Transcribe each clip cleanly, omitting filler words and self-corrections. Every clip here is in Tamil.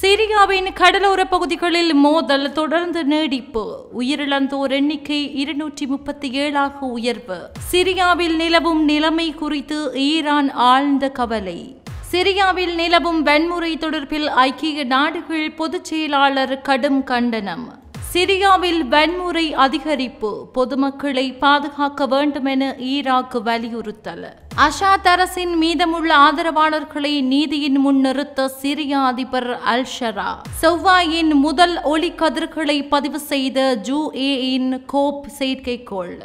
சிரியாவின் கடலோர பகுதிகளில் மோதல் தொடர்ந்து நீடிப்பு. உயிரிழந்தோர் எண்ணிக்கை 237 உயர்வு. சிரியாவில் நிலவும் நிலைமை குறித்து ஈரான் ஆழ்ந்த கவலை. சிரியாவில் நிலவும் வன்முறை தொடர்பில் ஐக்கிய நாடுகள் பொதுச் செயலாளர் கடும் கண்டனம். சிரியாவில் வன்முறை அதிகரிப்பு, பொதுமக்களை பாதுகாக்க வேண்டும் என ஈராக் வலியுறுத்தல். அசாத் அரசின் மீதமுள்ள ஆதரவாளர்களை நீதியின் முன் நிறுத்த சிரியா அதிபர் அல்-ஷரா. செவ்வாயின் முதல் ஒளிக்கதிர்களை பதிவு செய்த UAE-இன் கோப் செயற்கைக்கோள்.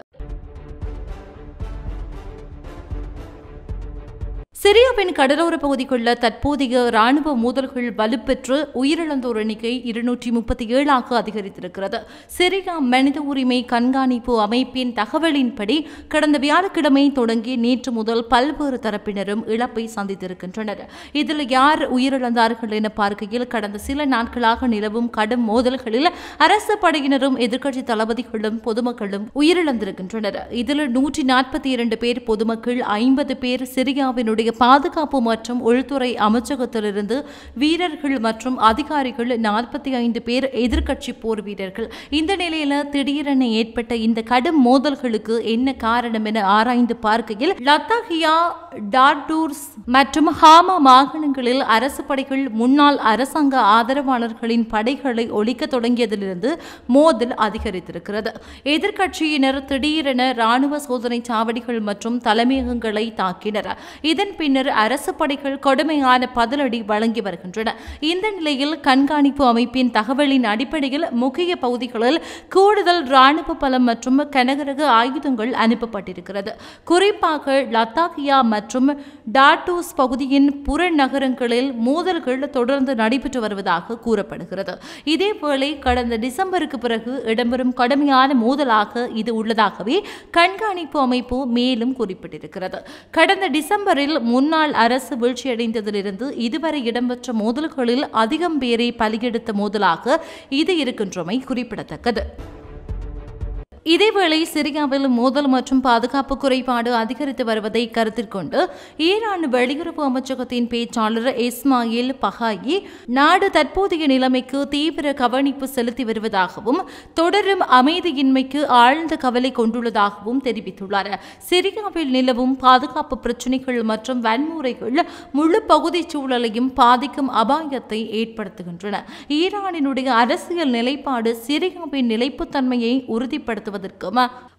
சிரியாவின் கடலோர பகுதிக்குள்ள தற்போதைய ராணுவ மோதல்கள் வலுப்பெற்று உயிரிழந்தோர் எண்ணிக்கை 237 அதிகரித்திருக்கிறது. சிரியா மனித உரிமை கண்காணிப்பு அமைப்பின் தகவலின்படி கடந்த வியாழக்கிழமை தொடங்கி நேற்று முதல் பல்வேறு தரப்பினரும் இழப்பை சந்தித்திருக்கின்றனர். இதில் யார் உயிரிழந்தார்கள் என பார்க்கையில் கடந்த சில நாட்களாக நிலவும் கடும் மோதல்களில் அரசு படையினரும் எதிர்க்கட்சி தளபதிகளும் பொதுமக்களும் உயிரிழந்திருக்கின்றனர். இதில் 142 பேர் பொதுமக்கள், 50 பேர் சிரியாவினுடைய பாதுகாப்பு மற்றும் உள்துறை அமைச்சகத்திலிருந்து வீரர்கள் மற்றும் அதிகாரிகள், 45 பேர் எதிர்க்கட்சி போர் வீரர்கள். இந்த நிலையில திடீரென ஏற்பட்ட இந்த கடும் மோதல்களுக்கு என்ன காரணம் என ஆராய்ந்து பார்க்கையில் லத்தாகியா, டார்டூர்ஸ் மற்றும் ஹாமா மாகாணங்களில் அரசு படைகள் முன்னாள் அரசாங்க ஆதரவாளர்களின் படைகளை ஒழிக்க தொடங்கியதிலிருந்து மோதல் அதிகரித்திருக்கிறது. எதிர்க்கட்சியினர் திடீரென ராணுவ சோதனை சாவடிகள் மற்றும் தலைமையகங்களை தாக்கினர். இதன் பின்னர் அரசு படைகள் கடுமையான பதிலடி வழங்கி வருகின்றன. இந்த நிலையில் கண்காணிப்பு அமைப்பின் தகவலின் அடிப்படையில் முக்கிய பகுதிகளில் கூடுதல் ராணுவ பலம் மற்றும் கனரக ஆயுதங்கள் அனுப்பப்பட்டிருக்கிறது. குறிப்பாக லத்தாகியா மற்றும் டார்டூஸ் பகுதியின் புறநகரங்களில் மோதல்கள் தொடர்ந்து நடைபெற்று வருவதாக கூறப்படுகிறது. இதேவேளை கடந்த டிசம்பருக்கு பிறகு இடம்பெறும் கடுமையான மோதலாக இது உள்ளதாகவே கண்காணிப்பு அமைப்பு மேலும் குறிப்பிட்டிருக்கிறது. கடந்த டிசம்பரில் முன்னாள் அரசு வீழ்ச்சியடைந்ததிலிருந்து இதுவரை இடம்பெற்ற மோதல்களில் அதிகம் பேரை பலியெடுத்த மோதலாக இது இருக்கின்றமை குறிப்பிடத்தக்கது. இதேவேளை சிரியாவில் மோதல் மற்றும் பாதுகாப்பு குறைபாடு அதிகரித்து வருவதை கருத்தில் கொண்டு ஈரான் வெளியுறவு அமைச்சகத்தின் பேச்சாளர் இஸ்மாயில் பகாயி நாடு தற்போதைய நிலைமைக்கு தீவிர கவனிப்பு செலுத்தி வருவதாகவும் தொடரும் அமைதியின்மைக்கு ஆழ்ந்த கவலை கொண்டுள்ளதாகவும் தெரிவித்துள்ளார். சிரியாவில் நிலவும் பாதுகாப்பு பிரச்சினைகள் மற்றும் வன்முறைகள் முழு பகுதி சூழலையும் பாதிக்கும் அபாயத்தை ஏற்படுத்துகின்றன. ஈரானினுடைய அரசியல் நிலைப்பாடு சிரியாவின் நிலைப்புத்தன்மையை உறுதிப்படுத்த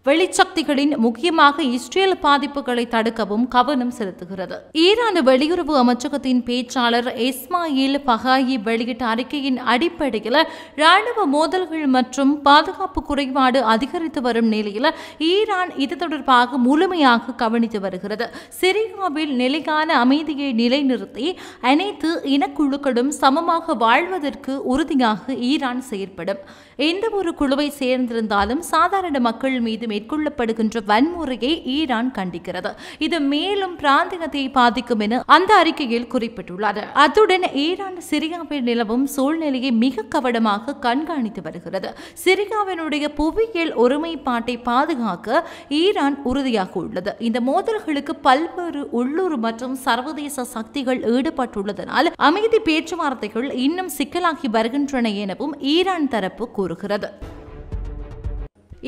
வெளிச்சக்திகளின், முக்கியமாக இஸ்ரேல் பாதிப்புகளை தடுக்கவும் கவனம் செலுத்துகிறது. ஈரான் வெளியுறவு அமைச்சகத்தின் பேச்சாளர் இஸ்மாயில் பகாயி வெளியிட்ட அறிக்கையின் அடிப்படையில் ராணுவ மோதல்கள் மற்றும் பாதுகாப்பு குறைபாடு அதிகரித்து வரும் நிலையில் ஈரான் இது தொடர்பாக முழுமையாக கவனித்து வருகிறது. சிரியாவில் நிலையான அமைதியை நிலைநிறுத்தி அனைத்து இனக்குழுக்களும் சமமாக வாழ்வதற்கு உறுதியாக ஈரான் செயற்படும். எந்த ஒரு குழுவை சேர்ந்திருந்தாலும் சாதாரண மக்கள் மீது மேற்கொள்ளப்படுகின்ற வன்முறையை ஈரான் கண்டிக்கிறது. இது மேலும் பிராந்தியத்தை பாதிக்கும் என அந்த அறிக்கையில் குறிப்பிட்டுள்ளார். அத்துடன் ஈரான் சிரியாவில் நிலவும் சூழ்நிலையை மிக கவனமாக கண்காணித்து வருகிறது. சிரியாவினுடைய புவியியல் ஒருமைப்பாட்டை பாதுகாக்க ஈரான் உறுதியாக உள்ளது. இந்த மோதல்களுக்கு பல்வேறு உள்ளூர் மற்றும் சர்வதேச சக்திகள் ஈடுபட்டுள்ளதனால் அமைதி பேச்சுவார்த்தைகள் இன்னும் சிக்கலாகி வருகின்றன எனவும் ஈரான் தரப்பு கூறுகிறது.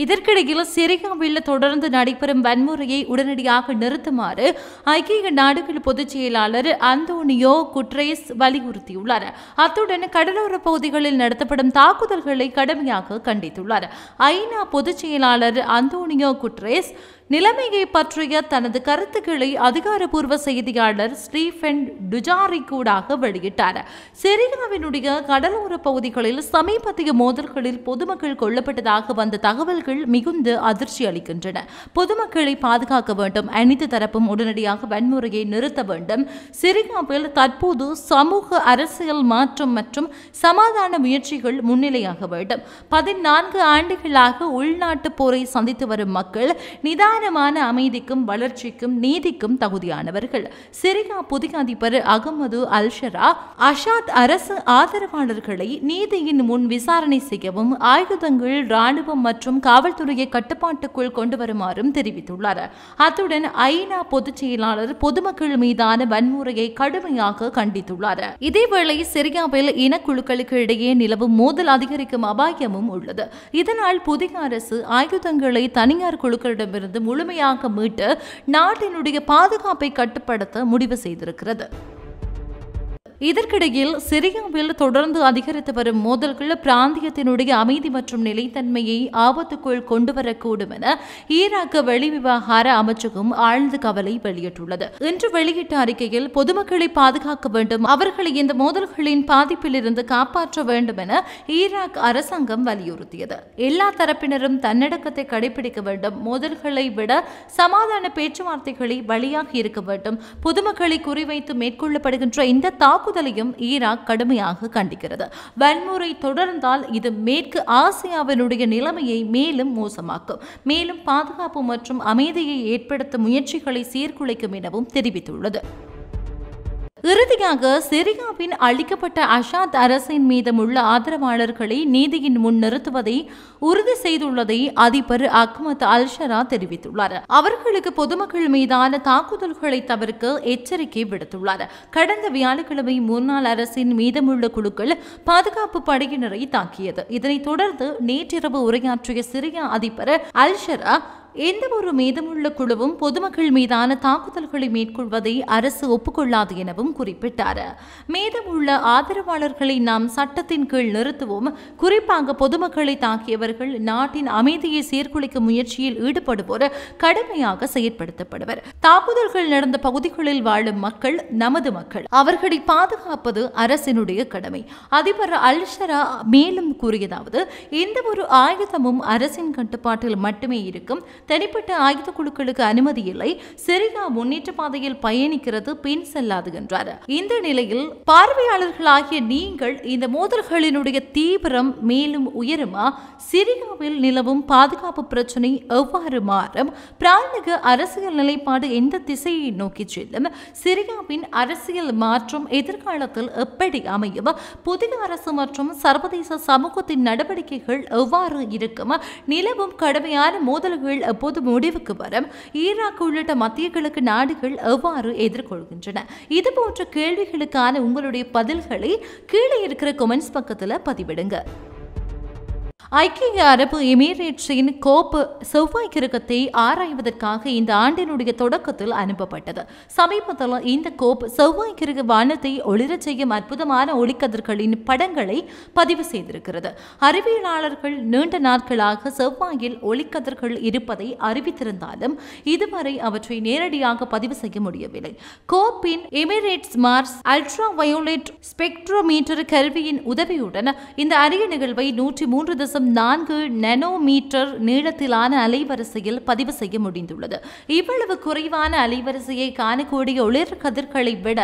இதற்கிடையில் சிரியாவில் தொடர்ந்து நடைபெறும் வன்முறையை உடனடியாக நிறுத்துமாறு ஐக்கிய நாடுகள் பொதுச் செயலாளர் அந்தோனியோ குட்ரேஸ் வலியுறுத்தியுள்ளார். அத்துடன் கடலோர பகுதிகளில் நடத்தப்படும் தாக்குதல்களை கடுமையாக கண்டித்துள்ளார். ஐநா பொதுச் செயலாளர் அந்தோனியோ குட்ரேஸ் நிலைமையை பற்றிய தனது கருத்துக்களை அதிகாரப்பூர்வ செய்தியாளர் ஸ்டீஃபன் டுஜாரிக்கூடாக வெளியிட்டார். சிரியாவினுடைய கடலோர பகுதிகளில் சமீபத்திய மோதல்களில் பொதுமக்கள் கொல்லப்பட்டதாக வந்த தகவல்கள் மிகுந்த அதிர்ச்சி அளிக்கின்றன. பொதுமக்களை பாதுகாக்க வேண்டும், அனைத்து தரப்பும் உடனடியாக வன்முறையை நிறுத்த வேண்டும். சிரியாவில் தற்போது சமூக அரசியல் மாற்றம் மற்றும் சமாதான முயற்சிகள் முன்னிலையாக வேண்டும். 14 ஆண்டுகளாக உள்நாட்டு போரை சந்தித்து வரும் மக்கள் நிதான நிதானமான அமைதிக்கும் வளர்ச்சிக்கும் நீதிக்கும் தகுதியானவர்கள். சிரியா புதிய அதிபர் அகமது அல்ஷரா அஷாத் அரசு ஆதரவாளர்களை நீதியின் முன் விசாரணை செய்யவும் ஆயுதங்கள், ராணுவம் மற்றும் காவல்துறையை கட்டுப்பாட்டுக்குள் கொண்டு வருமாறும் தெரிவித்துள்ளார். அத்துடன் ஐநா பொதுச் செயலாளர் பொதுமக்கள் மீதான வன்முறையை கடுமையாக கண்டித்துள்ளார். இதேவேளை சிரியாவில் இனக்குழுக்களுக்கு இடையே நிலவும் மோதல் அதிகரிக்கும் அபாயமும் உள்ளது. இதனால் புதிய அரசு ஆயுதங்களை தனியார் குழுக்களிடமிருந்து முழுமையாக மீட்டு நாட்டினுடைய பாதுகாப்பை கட்டுப்படுத்த முடிவு செய்திருக்கிறது. இதற்கிடையில் சிரியாவில் தொடர்ந்து அதிகரித்து வரும் மோதல்கள் பிராந்தியத்தினுடைய அமைதி மற்றும் நிலைத்தன்மையை ஆபத்துக்குள் கொண்டுவரக்கூடும் என ஈராக் வெளிவிவகார அமைச்சகம் ஆழ்ந்த கவலை வெளியிட்டுள்ளது. இன்று வெளியிட்ட அறிக்கையில் பொதுமக்களை பாதுகாக்க வேண்டும், அவர்களை இந்த மோதல்களின் பாதிப்பிலிருந்து காப்பாற்ற வேண்டும் என ஈராக் அரசாங்கம் வலியுறுத்தியது. எல்லா தரப்பினரும் தன்னடக்கத்தை கடைபிடிக்க வேண்டும், மோதல்களை விட சமாதான பேச்சுவார்த்தைகளை வழியாக இருக்க வேண்டும். பொதுமக்களை குறிவைத்து மேற்கொள்ளப்படுகின்ற இந்த தாக்குதலையும் ஈராக் கடுமையாக கண்டிக்கிறது. வன்முறை தொடர்ந்தால் இது மேற்கு ஆசியாவினுடைய நிலைமையை மேலும் மோசமாக்கும், மேலும் பாதுகாப்பு மற்றும் அமைதியை ஏற்படுத்த முயற்சிகளை சீர்குலைக்கும் எனவும் தெரிவித்துள்ளது. இறுதியாக சிரியாவின் அளிக்கப்பட்ட அஷாத் அரசின் மீதமுள்ள ஆதரவாளர்களை நீதியின் முன் நிறுத்துவதை உறுதி செய்துள்ளதை அதிபர் அகமது அல்ஷரா தெரிவித்துள்ளார். அவர்களுக்கு பொதுமக்கள் மீதான தாக்குதல்களை தவிர்க்க எச்சரிக்கை விடுத்துள்ளார். கடந்த வியாழக்கிழமை முன்னாள் அரசின் மீதமுள்ள குழுக்கள் பாதுகாப்பு படையினரை தாக்கியது. இதனைத் தொடர்ந்து நேற்றிரவு உரையாற்றிய சிரியா அதிபர் அல்ஷரா எந்த ஒரு மீதமுள்ள குழுவும் பொதுமக்கள் மீதான தாக்குதல்களை மேற்கொள்வதை அரசு ஒப்புக்கொள்ளாது எனவும் குறிப்பிட்டார். மீதமுள்ள ஆதரவாளர்களை நாம் சட்டத்தின் கீழ் நிறுத்துவோம், குறிப்பாக பொதுமக்களை தாக்கியவர்கள் நாட்டின் அமைதியை சீர்குலைக்கும் முயற்சியில் ஈடுபடுவோர் கடுமையாக செயற்படுத்தப்படுவர். தாக்குதல்கள் நடந்த பகுதிகளில் வாழும் மக்கள் நமது மக்கள், அவர்களை பாதுகாப்பது அரசினுடைய கடமை. அதிபர் அல்ஷரா மேலும் கூறியதாவது, எந்த ஒரு ஆயுதமும் அரசின் கட்டுப்பாட்டில் மட்டுமே இருக்கும், தனிப்பட்ட ஆயுத குழுக்களுக்கு அனுமதி இல்லை. சிரியா முன்னேற்ற பாதையில் பயணிக்கிறது, பின் செல்லாது என்றார். இந்த நிலையில் பார்வையாளர்களாகிய நீங்கள் இந்த மோதல்களினுடைய தீவிரம் மேலும் உயருமா? சிரியாவில் நிலவும் பாதுகாப்பு பிரச்சனை எவ்வாறு மாறும்? பிராந்திய அரசியல் நிலைப்பாடு எந்த திசையை நோக்கி செல்லும்? சிரியாவின் அரசியல் மாற்றம் எதிர்காலத்தில் எப்படி அமையும்? புதிய அரசு மற்றும் சர்வதேச சமூகத்தின் நடவடிக்கைகள் எவ்வாறு இருக்கும்? நிலவும் கடுமையான மோதல்கள் எப்போது முடிவுக்கு வரும்? ஈராக் உள்ளிட்ட மத்திய கிழக்கு நாடுகள் எவ்வாறு எதிர்கொள்கின்றன? இது போன்ற கேள்விகளுக்கான உங்களுடைய பதில்களை கீழே இருக்கிற கமெண்ட்ஸ் பக்கத்தில் பதிவிடுங்க. ஐக்கிய அரபு எமிரேட்ஸின் கோப் செவ்வாய் கிரகத்தை ஆராய்வதற்காக இந்த ஆண்டினுடைய தொடக்கத்தில் அனுப்பப்பட்டது. சமீபத்தில் இந்த கோப் செவ்வாய் கிரக வானத்தை ஒளிரச் செய்யும் அற்புதமான ஒளிக்கதிர்களின் படங்களை பதிவு செய்திருக்கிறது. அறிவியலாளர்கள் நீண்ட நாட்களாக செவ்வாயில் ஒளிக்கதிர்கள் இருப்பதை அறிவித்திருந்தாலும் இதுவரை அவற்றை நேரடியாக பதிவு செய்ய முடியவில்லை. கோப்பின் எமிரேட்ஸ் மார்ஸ் அல்ட்ரா வயோலெட் ஸ்பெக்ட்ரோமீட்டர் கருவியின் உதவியுடன் இந்த அரிய நிகழ்வை 103.4 நானோமீட்டர் நீளத்திலான அலைவரிசையில் பதிவு செய்ய முடிந்துள்ளது. இவ்வளவு குறைவான அலைவரிசையை காணக்கூடிய ஒளிர் கதிர்களை விட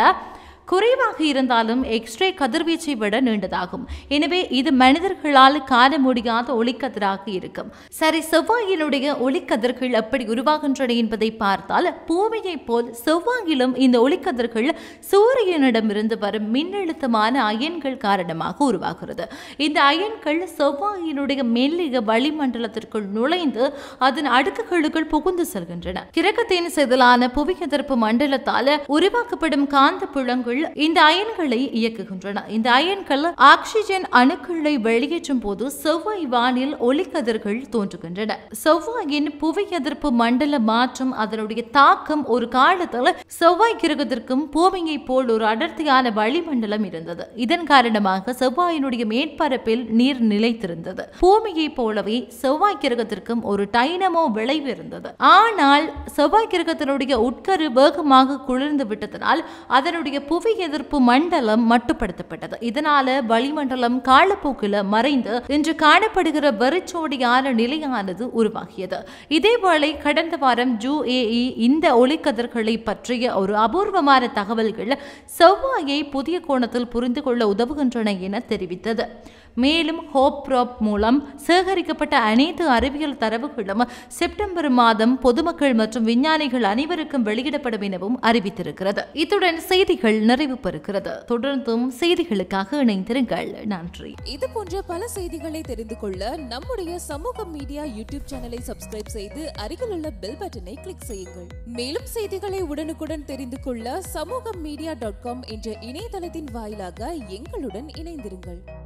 குறைவாக இருந்தாலும் எக்ஸ்ரே கதிர்வீச்சை விட நீண்டதாகும். எனவே இது மனிதர்களால் காண முடியாத ஒளிக்கதிராக இருக்கும். சரி, செவ்வாயினுடைய ஒளிக்கதிர்கள் எப்படி உருவாகின்றன என்பதை பார்த்தால் பூமியை போல் செவ்வாயிலும் இந்த ஒளிக்கதிர்கள் சூரியனிடமிருந்து வரும் மின்னழுத்தமான அயன்கள் காரணமாக உருவாகிறது. இந்த அயன்கள் செவ்வாயினுடைய மெல்லிய வளிமண்டலத்திற்குள் நுழைந்து அதன் அடுக்குகளுக்குள் புகுந்து செல்கின்றன. கிரகத்தின் செதிலான புவி எதிர்ப்பு மண்டலத்தால் உருவாக்கப்படும் காந்த புலங்கள் இந்த அயன்களை இயக்குகின்றன. இந்த அயன்கள் ஆக்சிஜன் அணுக்களை வெளியேற்றும் போது செவ்வாய் வானில் ஒளிக்கதிர்கள் தோன்றுகின்றன. செவ்வாயின் புவி எதிர்ப்பு மண்டல மாற்றம் அதனுடைய தாக்கம் ஒரு காலத்தில் செவ்வாய் கிரகத்திற்கும் பூமியை போல் ஒரு அடர்த்தியான வளிமண்டலம் இருந்தது. இதன் காரணமாக செவ்வாயினுடைய மேற்பரப்பில் நீர் நிலைத்திருந்தது. பூமியை போலவே செவ்வாய் கிரகத்திற்கும் ஒரு டைனமோ விளைவு இருந்தது. ஆனால் செவ்வாய் கிரகத்தினுடைய உட்கரு வேகமாக குளிர்ந்து விட்டதனால் அதனுடைய புவி புவி எதிர்ப்பு மண்டலம் மட்டுப்படுத்தப்பட்டது. இதனால வளிமண்டலம் காலப்போக்கில் மறைந்து இன்று காணப்படுகிற வெறிச்சோடியான நிலையானது உருவாகியது. இதேவேளை கடந்த வாரம் UAE இந்த ஒளிக்கதிர்களை பற்றிய ஒரு அபூர்வமான தகவல்கள் செவ்வாயை புதிய கோணத்தில் புரிந்து கொள்ள உதவுகின்றன என தெரிவித்தது. மேலும் ஹோப்ராப் மூலம் சேகரிக்கப்பட்ட அனைத்து அறிவியல் தரவுகளும் செப்டம்பர் மாதம் பொதுமக்கள் மற்றும் விஞ்ஞானிகள் அனைவருக்கும் வெளியிடப்படும் எனவும் அறிவித்திருக்கிறது. இத்துடன் செய்திகள் நிறைவு பெறுகிறது. தொடர்ந்தும் செய்திகளுக்காக இணைந்திருங்கள். நன்றி. இது போன்ற பல செய்திகளை தெரிந்து கொள்ள நம்முடைய சமூக மீடியா யூடியூப் சேனலை சப்ஸ்கிரைப் செய்து அருகில் உள்ள பெல் பட்டனை கிளிக் செய்யுங்கள். மேலும் செய்திகளை உடனுக்குடன் தெரிந்து கொள்ள சமூகமீடியா.com என்ற இணையதளத்தின் வாயிலாக எங்களுடன் இணைந்திருங்கள்.